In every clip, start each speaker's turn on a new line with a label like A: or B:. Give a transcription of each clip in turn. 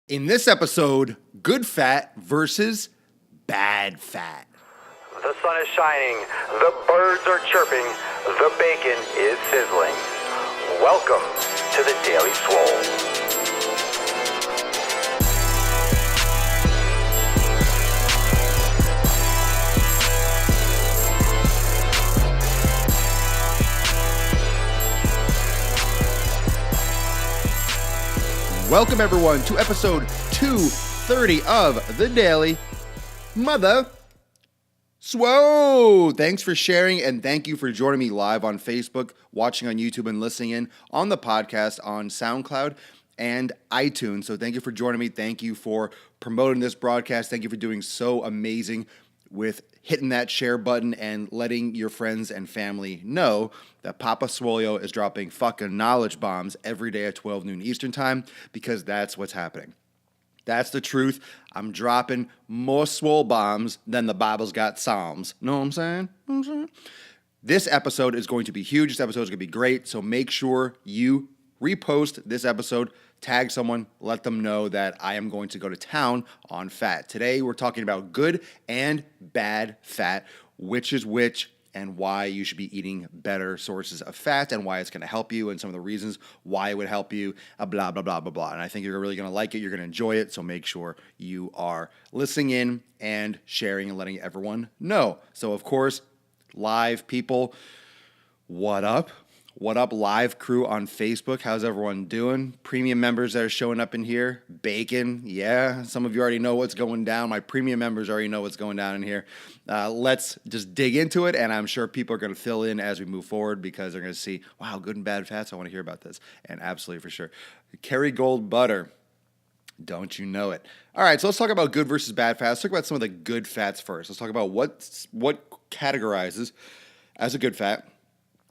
A: In this episode, good fat versus bad fat.
B: The sun is shining, the birds are chirping, the bacon is sizzling. Welcome to the Daily Swole.
A: Welcome, everyone, to episode 230 of the Daily Mother Swole. Thanks for sharing, and thank you for joining me live on Facebook, watching on YouTube, and listening in on the podcast on SoundCloud and iTunes. So thank you for joining me. Thank you for promoting this broadcast. Thank you for doing so amazing with hitting that share button and letting your friends and family know that Papa Swolio is dropping fucking knowledge bombs every day at 12 noon Eastern time, because that's what's happening. That's the truth. I'm dropping more swole bombs than the Bible's got Psalms. Know what I'm saying? This episode is going to be huge. This episode is going to be great. So make sure you repost this episode, tag someone, let them know that I am going to go to town on fat. Today, we're talking about good and bad fat, which is which, and why you should be eating better sources of fat and why it's going to help you and some of the reasons why it would help you, blah, blah, blah, blah, blah. And I think you're really going to like it. You're going to enjoy it. So make sure you are listening in and sharing and letting everyone know. So, of course, live people, what up? What up, live crew on Facebook? How's everyone doing? Premium members that are showing up in here. Bacon, yeah. Some of you already know what's going down. My premium members already know what's going down in here. Let's just dig into it, and I'm sure people are going to fill in as we move forward because they're going to see, wow, good and bad fats. I want to hear about this. And absolutely, for sure. Kerrygold butter. Don't you know it? All right, so let's talk about good versus bad fats. Let's talk about some of the good fats first. Let's talk about what categorizes as a good fat,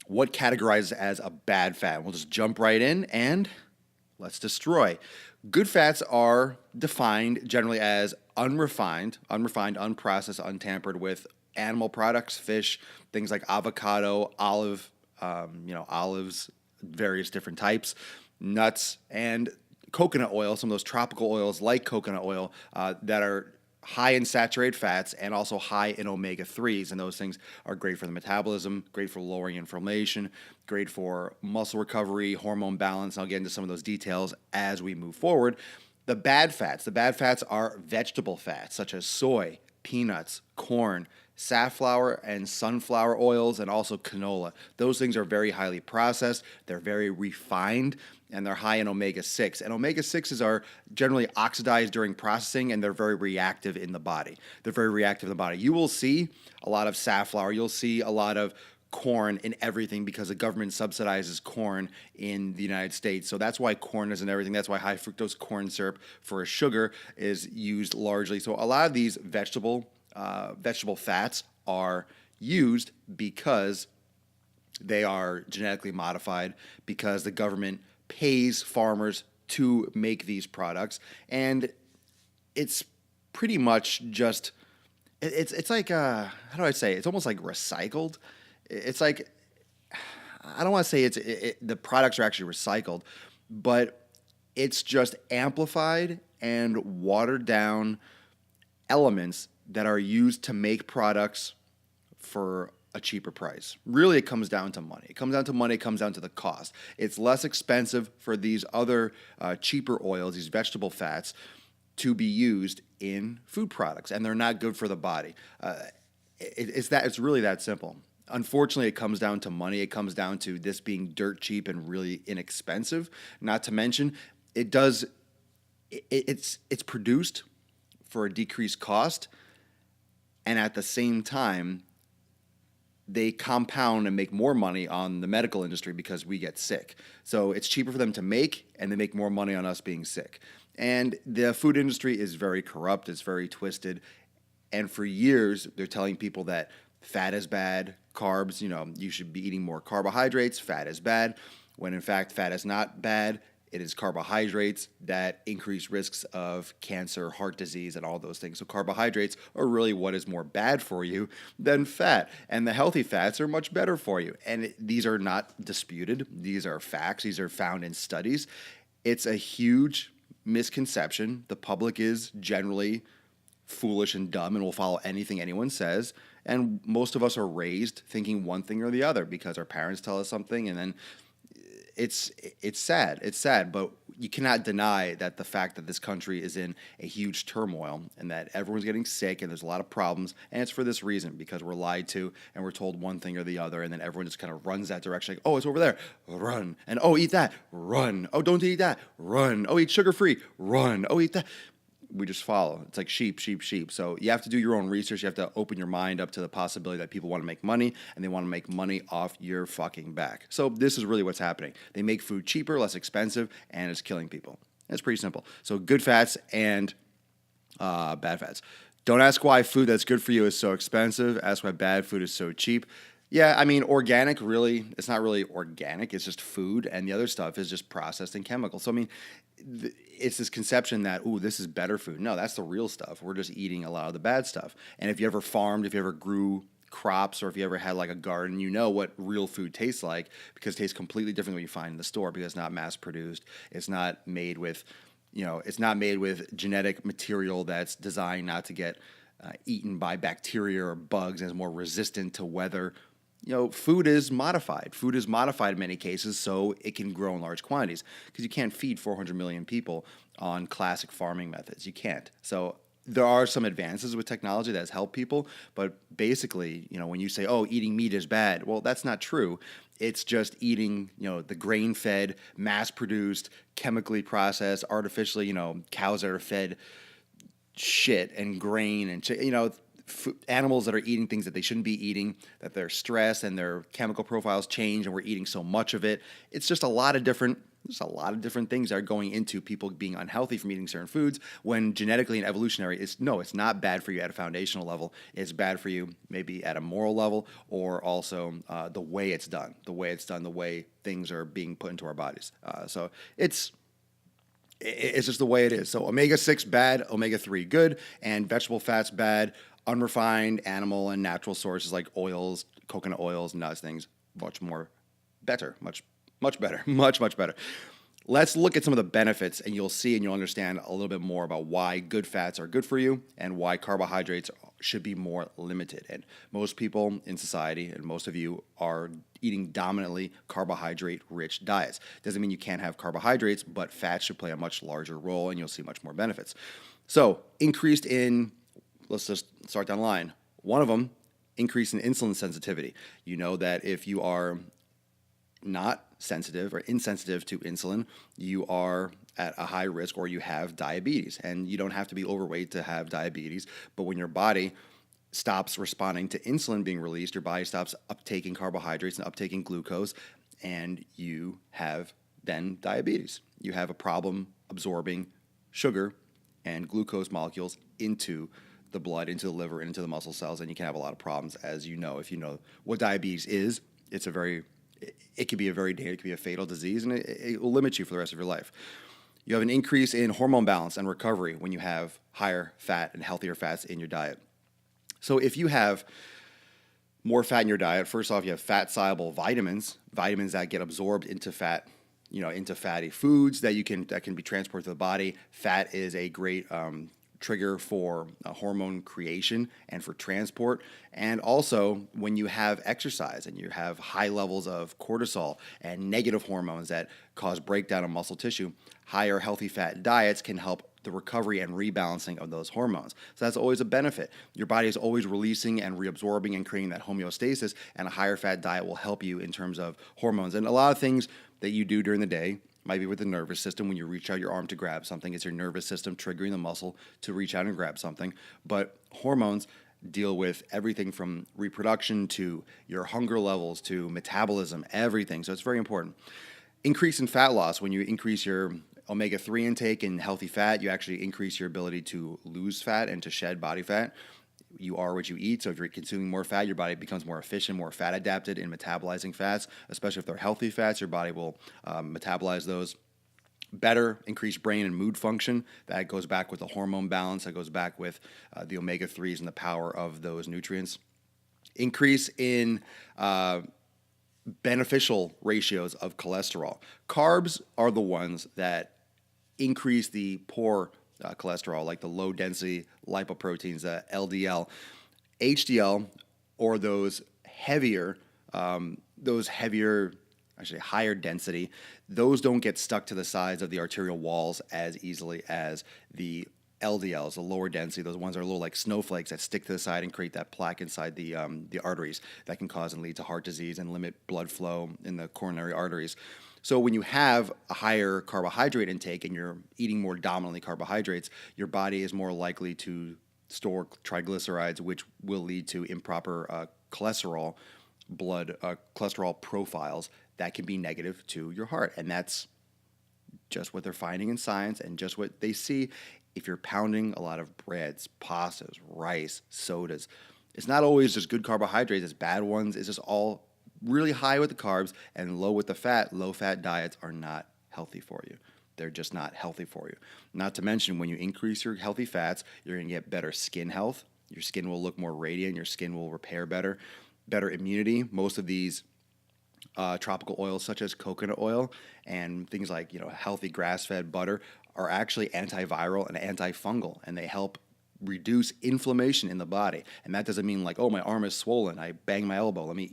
A: what categorizes as a bad fat. We'll just jump right in and let's destroy. Good fats are defined generally as unrefined, unprocessed, untampered with animal products, fish, things like avocado, olives, various different types, nuts, and coconut oil, some of those tropical oils like coconut oil that are high in saturated fats and also high in omega-3s, and those things are great for the metabolism, great for lowering inflammation, great for muscle recovery, hormone balance. I'll get into some of those details as we move forward. The bad fats are vegetable fats such as soy, peanuts, corn, safflower and sunflower oils, and also canola. Those things are very highly processed, they're very refined, and they're high in omega-6. And omega-6s are generally oxidized during processing, and they're very reactive in the body. You will see a lot of safflower, you'll see a lot of corn in everything because the government subsidizes corn in the United States. So that's why corn is in everything. That's why high fructose corn syrup for a sugar is used largely. So a lot of these vegetable fats are used because they are genetically modified, because the government pays farmers to make these products, and it's pretty much just it's like how do I say it? It's almost like recycled. It's like, I don't want to say the products are actually recycled, but it's just amplified and watered down elements that are used to make products for a cheaper price. Really, it comes down to money. It comes down to the cost. It's less expensive for these other cheaper oils, these vegetable fats, to be used in food products, and they're not good for the body. It's really that simple. Unfortunately, it comes down to money. It comes down to this being dirt cheap and really inexpensive. Not to mention, it's produced for a decreased cost, and at the same time, they compound and make more money on the medical industry because we get sick. So it's cheaper for them to make, and they make more money on us being sick. And the food industry is very corrupt. It's very twisted. And for years, they're telling people that fat is bad, carbs, you should be eating more carbohydrates, fat is bad, when in fact, fat is not bad. It is carbohydrates that increase risks of cancer, heart disease, and all those things. So carbohydrates are really what is more bad for you than fat. And the healthy fats are much better for you. And these are not disputed. These are facts. These are found in studies. It's a huge misconception. The public is generally foolish and dumb and will follow anything anyone says. And most of us are raised thinking one thing or the other because our parents tell us something, and then it's sad. It's sad, but you cannot deny that the fact that this country is in a huge turmoil and that everyone's getting sick and there's a lot of problems, and it's for this reason, because we're lied to and we're told one thing or the other, and then everyone just kind of runs that direction. Like, oh, it's over there, run. And oh, eat that, run. Oh, don't eat that, run. Oh, eat sugar-free, run. Oh, eat that. We just follow. It's like sheep, sheep, sheep. So you have to do your own research. You have to open your mind up to the possibility that people want to make money, and they want to make money off your fucking back. So this is really what's happening. They make food cheaper, less expensive, and it's killing people. It's pretty simple. So good fats and bad fats. Don't ask why food that's good for you is so expensive. Ask why bad food is so cheap. Yeah, I mean, organic, really, it's not really organic. It's just food, and the other stuff is just processed and chemical. So, I mean, it's this conception that, ooh, this is better food. No, that's the real stuff. We're just eating a lot of the bad stuff. And if you ever farmed, if you ever grew crops, or if you ever had like a garden, you know what real food tastes like, because it tastes completely different than what you find in the store, because it's not mass produced. It's not made with, it's not made with genetic material that's designed not to get eaten by bacteria or bugs, and is more resistant to weather. Food is modified. Food is modified in many cases so it can grow in large quantities, because you can't feed 400 million people on classic farming methods. You can't. So there are some advances with technology that has helped people, but basically, when you say, oh, eating meat is bad, well, that's not true. It's just eating, the grain-fed, mass-produced, chemically processed, artificially, cows that are fed shit and grain and, animals that are eating things that they shouldn't be eating, that they're stressed and their chemical profiles change, and we're eating so much of it. It's just a lot of different things that are going into people being unhealthy from eating certain foods, when genetically and evolutionary, it's not bad for you at a foundational level. It's bad for you maybe at a moral level, or also the way it's done, the way things are being put into our bodies. So it's just the way it is. So omega-6 bad, omega-3 good, and vegetable fats bad. Unrefined animal and natural sources like oils, coconut oils, nuts, things, much better. Let's look at some of the benefits, and you'll see and you'll understand a little bit more about why good fats are good for you and why carbohydrates should be more limited. And most people in society, and most of you, are eating dominantly carbohydrate-rich diets. Doesn't mean you can't have carbohydrates, but fats should play a much larger role, and you'll see much more benefits. So, let's just start down the line. One of them, increase in insulin sensitivity. You know that if you are not sensitive or insensitive to insulin, you are at a high risk, or you have diabetes. And you don't have to be overweight to have diabetes, but when your body stops responding to insulin being released, your body stops uptaking carbohydrates and uptaking glucose, and you have then diabetes. You have a problem absorbing sugar and glucose molecules into the blood, into the liver, into the muscle cells, and you can have a lot of problems. As you know, if you know what diabetes is, it can be it can be a fatal disease, and it will limit you for the rest of your life. You have an increase in hormone balance and recovery when you have higher fat and healthier fats in your diet. So if you have more fat in your diet, first off, you have fat-soluble vitamins that get absorbed into fat, into fatty foods that can be transported to the body. Fat is a great trigger for hormone creation and for transport. And also, when you have exercise and you have high levels of cortisol and negative hormones that cause breakdown of muscle tissue, higher healthy fat diets can help the recovery and rebalancing of those hormones. So that's always a benefit. Your body is always releasing and reabsorbing and creating that homeostasis, and a higher fat diet will help you in terms of hormones. And a lot of things that you do during the day might be with the nervous system. When you reach out your arm to grab something, it's your nervous system triggering the muscle to reach out and grab something. But hormones deal with everything from reproduction to your hunger levels to metabolism, everything. So it's very important. Increase in fat loss. When you increase your omega-3 intake and healthy fat, you actually increase your ability to lose fat and to shed body fat. You are what you eat, so if you're consuming more fat, your body becomes more efficient, more fat adapted in metabolizing fats, especially if they're healthy fats. Your body will metabolize those better, increase brain and mood function. That goes back with the hormone balance. That goes back with the omega-3s and the power of those nutrients. Increase in beneficial ratios of cholesterol. Carbs are the ones that increase the poor cholesterol, like the low density lipoproteins, LDL, HDL, or those heavier, actually higher density, those don't get stuck to the sides of the arterial walls as easily as the LDLs, the lower density. Those ones are a little like snowflakes that stick to the side and create that plaque inside the arteries that can cause and lead to heart disease and limit blood flow in the coronary arteries. So when you have a higher carbohydrate intake and you're eating more dominantly carbohydrates, your body is more likely to store triglycerides, which will lead to improper cholesterol profiles that can be negative to your heart. And that's just what they're finding in science and just what they see. If you're pounding a lot of breads, pastas, rice, sodas, it's not always just good carbohydrates, it's bad ones. It's just all really high with the carbs and low with the fat. Low-fat diets are not healthy for you. They're just not healthy for you. Not to mention, when you increase your healthy fats, you're going to get better skin health. Your skin will look more radiant. Your skin will repair better immunity. Most of these tropical oils, such as coconut oil and things like healthy grass-fed butter, are actually antiviral and antifungal, and they help reduce inflammation in the body. And that doesn't mean like, oh, my arm is swollen, I banged my elbow, let me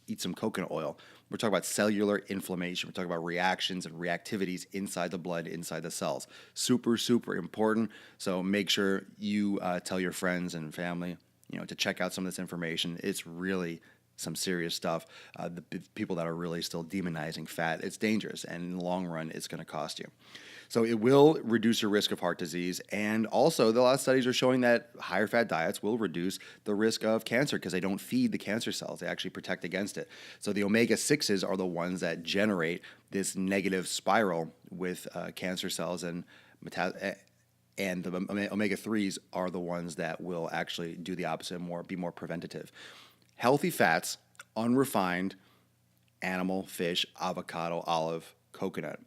A: eat some coconut oil. We're talking about cellular inflammation. We're talking about reactions and reactivities inside the blood, inside the cells. Super, super important. So make sure you tell your friends and family, to check out some of this information. It's really some serious stuff. The people that are really still demonizing fat, it's dangerous, and in the long run, it's going to cost you. So it will reduce your risk of heart disease, and also a lot of studies are showing that higher fat diets will reduce the risk of cancer because they don't feed the cancer cells. They actually protect against it. So the omega-6s are the ones that generate this negative spiral with cancer cells, and the omega-3s are the ones that will actually do the opposite and be more preventative. Healthy fats, unrefined animal, fish, avocado, olive, coconut.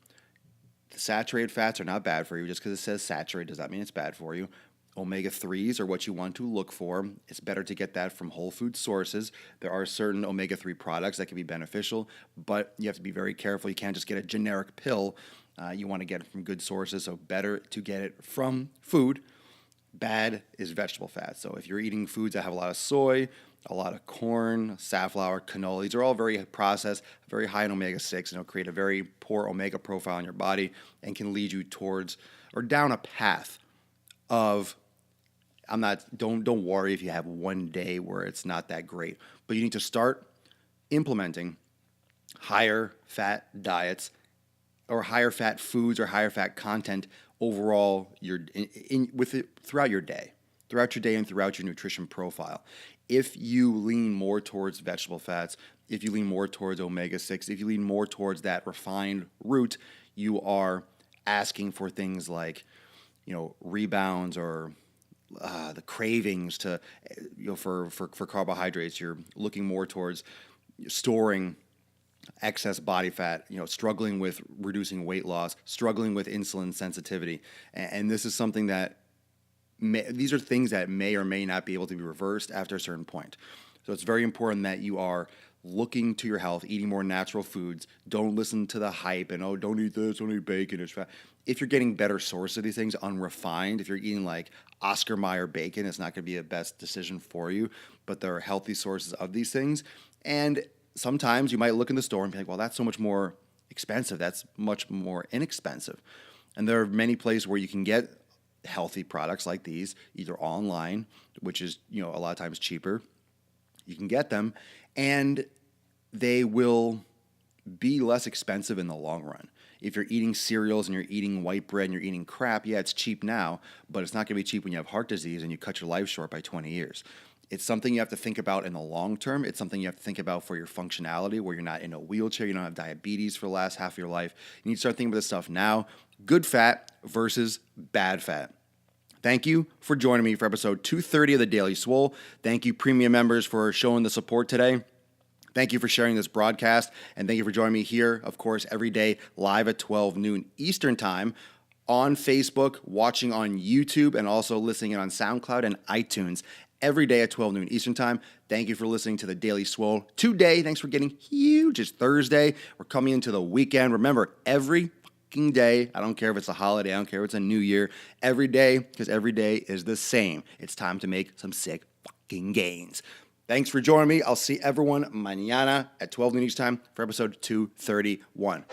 A: The saturated fats are not bad for you. Just because it says saturated does not mean it's bad for you. Omega-3s are what you want to look for. It's better to get that from whole food sources. There are certain omega-3 products that can be beneficial, but you have to be very careful. You can't just get a generic pill. You want to get it from good sources, so better to get it from food. Bad is vegetable fat. So if you're eating foods that have a lot of soy, a lot of corn, safflower, canola, these are all very processed, very high in omega-6, and it'll create a very poor omega profile in your body and can lead you towards or down a path of, don't worry if you have one day where it's not that great, but you need to start implementing higher fat diets or higher fat foods or higher fat content overall throughout your day and throughout your nutrition profile. If you lean more towards vegetable fats, if you lean more towards omega-6, if you lean more towards that refined route, you are asking for things like, rebounds or the cravings to, for carbohydrates. You're looking more towards storing excess body fat, struggling with reducing weight loss, struggling with insulin sensitivity. And this is something that these are things that may or may not be able to be reversed after a certain point. So it's very important that you are looking to your health, eating more natural foods. Don't listen to the hype and, don't eat this, don't eat bacon, it's fat. If you're getting better source of these things, unrefined, if you're eating like Oscar Mayer bacon, it's not going to be the best decision for you, but there are healthy sources of these things. And sometimes you might look in the store and be like, well, that's so much more expensive. That's much more inexpensive. And there are many places where you can get healthy products like these, either online, which is, a lot of times cheaper. You can get them, and they will be less expensive in the long run. If you're eating cereals and you're eating white bread and you're eating crap, yeah, it's cheap now, but it's not going to be cheap when you have heart disease and you cut your life short by 20 years. It's something you have to think about in the long term. It's something you have to think about for your functionality, where you're not in a wheelchair, you don't have diabetes for the last half of your life. You need to start thinking about this stuff now. Good fat versus bad fat. Thank you for joining me for episode 230 of the Daily Swole. Thank you, premium members, for showing the support today. Thank you for sharing this broadcast, and thank you for joining me here, of course, every day live at 12 noon Eastern Time on Facebook, watching on YouTube, and also listening in on SoundCloud and iTunes every day at 12 noon Eastern Time. Thank you for listening to the Daily Swole today. Thanks for getting huge. It's Thursday. We're coming into the weekend. Remember, every fucking day. I don't care if it's a holiday. I don't care if it's a new year. Every day, because every day is the same. It's time to make some sick fucking gains. Thanks for joining me. I'll see everyone mañana at 12 noon each time for episode 231.